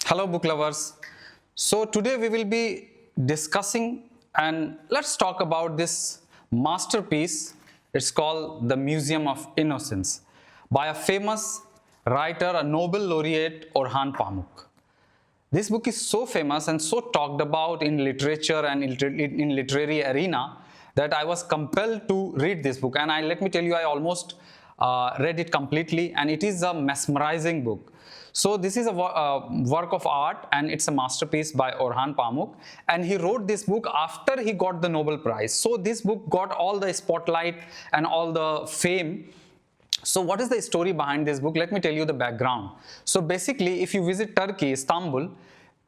Hello book lovers. So today we will be discussing and let's talk about this masterpiece. It's called The Museum of Innocence by a famous writer, a Nobel laureate, Orhan Pamuk. This book is so famous and so talked about in literature and in literary arena that I was compelled to read this book, and let me tell you, I almost read it completely, and it is a mesmerizing book. So this is a work of art and it's a masterpiece by Orhan Pamuk, and he wrote this book after he got the Nobel Prize. So this book got all the spotlight and all the fame. So what is the story behind this book? Let me tell you the background. So basically, if you visit Turkey, Istanbul,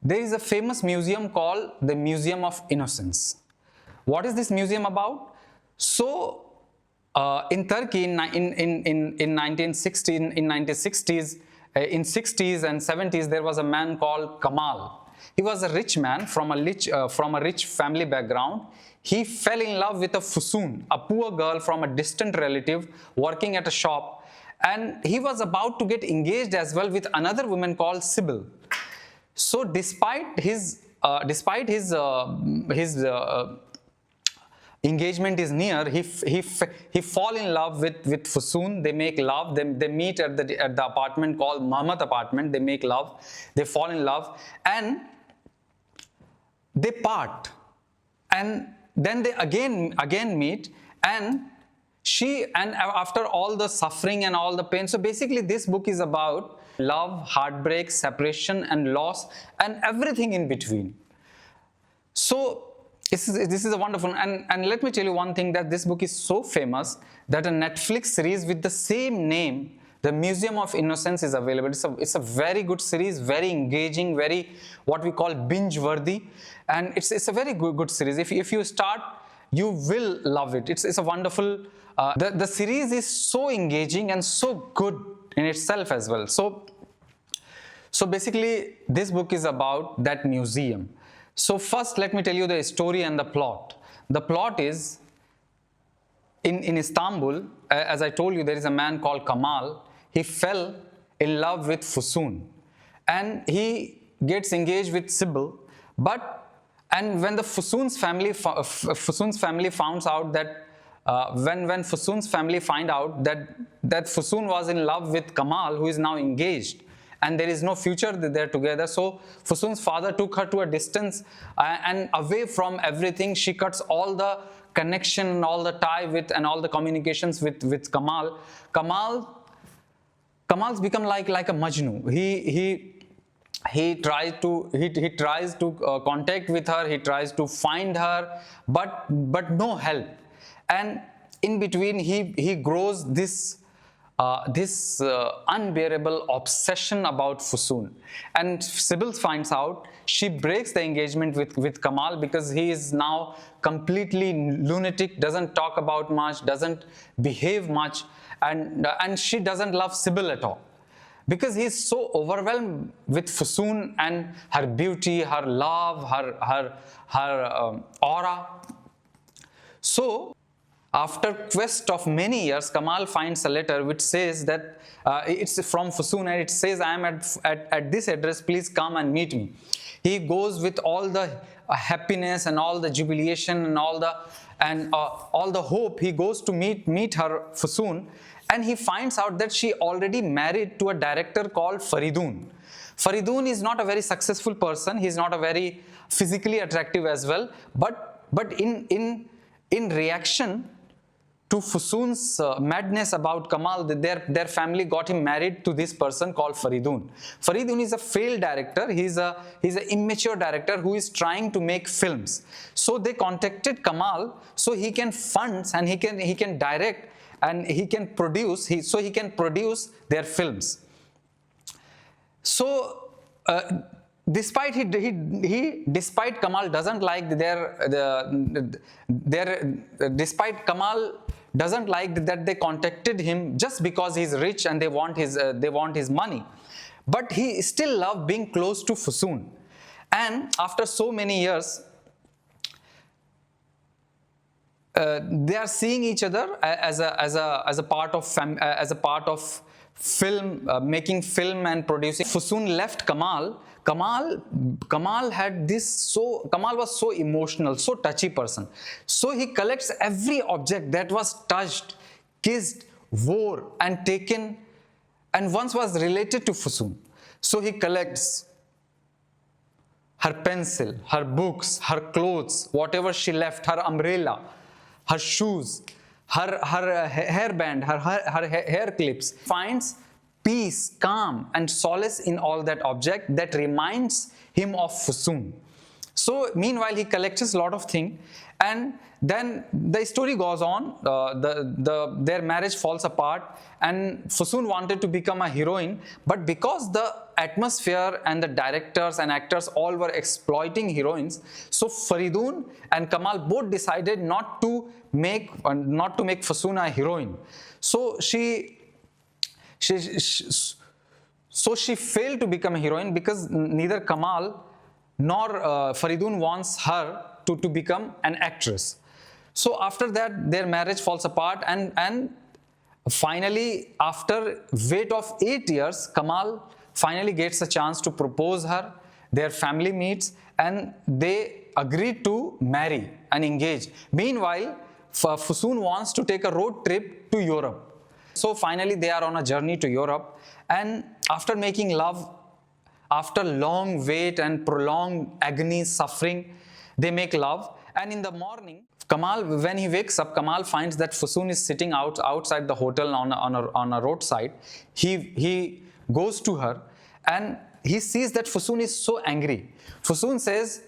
there is a famous museum called the Museum of Innocence. What is this museum about? So in Turkey in 1960s, in 60s and 70s, there was a man called Kemal. He was a rich man from a rich family background. He fell in love with a Füsun, a poor girl from a distant relative working at a shop, and he was about to get engaged as well with another woman called Sibyl. So despite his engagement is near, he fall in love with Füsun. They make love. They meet at the apartment called Mehmet apartment. They make love. They fall in love and they part. And then they again meet, and after all the suffering and all the pain. So basically, this book is about love, heartbreak, separation, and loss, and everything in between. So this is a wonderful, and let me tell you one thing, that this book is so famous that a Netflix series with the same name, The Museum of Innocence, is available. It's a very good series, very engaging, very what we call binge-worthy, and it's a very good series. If you start, you will love it. It's a wonderful. The series is so engaging and so good in itself as well. So basically, this book is about that museum. So first, let me tell you the story and the plot. The plot is, in Istanbul, as I told you, there is a man called Kemal. He fell in love with Füsun, and he gets engaged with Sibyl. And when the Füsun's family finds out that when Füsun's family find out that Füsun was in love with Kemal, who is now engaged, and there is no future there together. So Füsun's father took her to a distance and away from everything. She cuts all the connection and all the tie with and all the communications with Kemal. Kemal's become like a Majnu. He tries to contact with her. He tries to find her, but no help. And in between, he grows this unbearable obsession about Füsun. And Sibyl finds out. She breaks the engagement with Kemal because he is now completely lunatic, doesn't talk about much, doesn't behave much, and she doesn't love Sibyl at all, because he is so overwhelmed with Füsun and her beauty, her love, her aura. So after quest of many years, Kemal finds a letter which says that it's from Füsun, and it says, "I am at this address, please come and meet me." He goes with all the happiness and all the jubilation and all the hope. He goes to meet her, Füsun, and he finds out that she already married to a director called Feridun. Feridun is not a very successful person. He is not a very physically attractive as well, but in reaction to Füsun's madness about Kemal, their family got him married to this person called Feridun. Feridun is a failed director. He's an immature director who is trying to make films. So they contacted Kemal so he can fund and he can direct and he can produce. So he can produce their films. So despite Kemal doesn't like despite Kemal doesn't like that they contacted him just because he's rich and they want his money, but he still loved being close to Füsun. And after so many years, they are seeing each other as a part of making film and producing. Füsun left Kemal. Kemal had this, Kemal was so emotional, so touchy person. So he collects every object that was touched, kissed, wore and taken and once was related to Füsun. So he collects her pencil, her books, her clothes, whatever she left, her umbrella, her shoes, her hairband, her hair clips, finds peace, calm and solace in all that object that reminds him of Füsun. So meanwhile he collects a lot of things, and then the story goes on. Their marriage falls apart and Füsun wanted to become a heroine, but because the atmosphere and the directors and actors all were exploiting heroines, so Feridun and Kemal both decided not to make Füsun a heroine. So she failed to become a heroine because neither Kemal nor Feridun wants her to become an actress. So after that their marriage falls apart, and finally after wait of 8 years, Kemal finally gets a chance to propose her. Their family meets and they agree to marry and engage. Meanwhile, Füsun wants to take a road trip to Europe. So finally they are on a journey to Europe, and after making love, after long wait and prolonged agony, suffering, they make love. And in the morning, Kemal, when he wakes up, Kemal finds that Füsun is sitting outside the hotel on a roadside. He goes to her and he sees that Füsun is so angry. Füsun says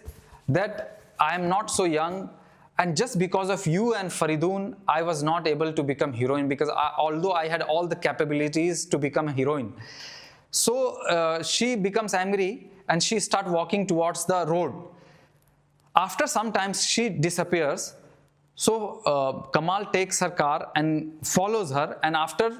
that I am not so young, and just because of you and Feridun, I was not able to become heroine, because although I had all the capabilities to become a heroine. So she becomes angry and she starts walking towards the road. After some time she disappears. So Kemal takes her car and follows her, and after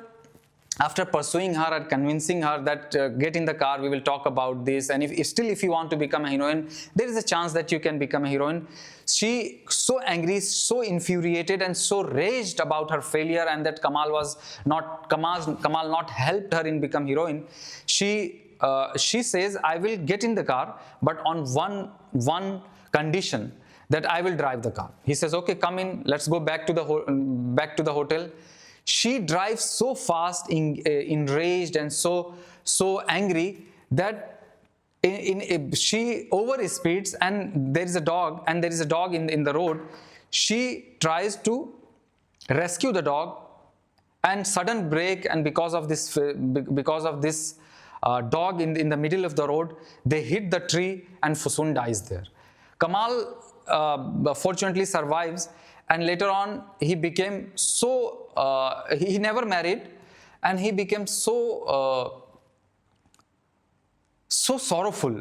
pursuing her and convincing her that get in the car, we will talk about this, and if you want to become a heroine, there is a chance that you can become a heroine. She so angry, so infuriated and so raged about her failure and that Kemal not helped her in become heroine. She says, I will get in the car, but on one condition, that I will drive the car. He says, okay, come in, let's go back to the hotel. She drives so fast, enraged and so angry that she overspeeds, and there is a dog in the road. She tries to rescue the dog, and sudden brake, and because of this dog in the middle of the road, they hit the tree and Füsun dies there. Kemal fortunately survives, and later on he became so he never married, and he became so sorrowful,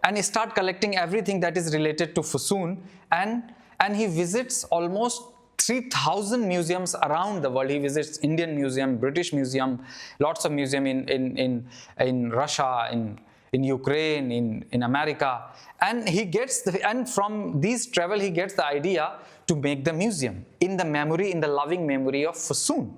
and he start collecting everything that is related to Füsun, and he visits almost 3,000 museums around the world. He visits Indian Museum, British Museum, lots of museum in Russia, in Ukraine, in America, and and from these travel he gets the idea to make the museum in the loving memory of Füsun.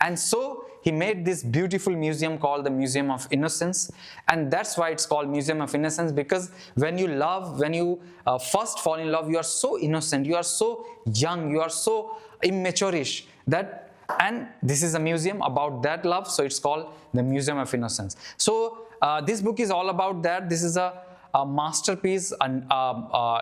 And so he made this beautiful museum called the Museum of Innocence, and that's why it's called Museum of Innocence, because when you first fall in love, you are so innocent, you are so young, you are so immaturish, and this is a museum about that love, so it's called the Museum of Innocence. So this book is all about that. This is a masterpiece, and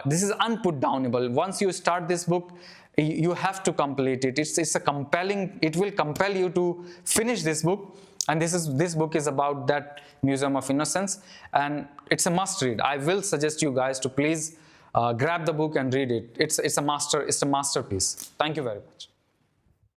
this is unputdownable. Once you start this book, you have to complete it. It will compel you to finish this book, and this book is about that Museum of Innocence, and it's a must read. I will suggest you guys to please grab the book and read it. It's a masterpiece. Thank you very much.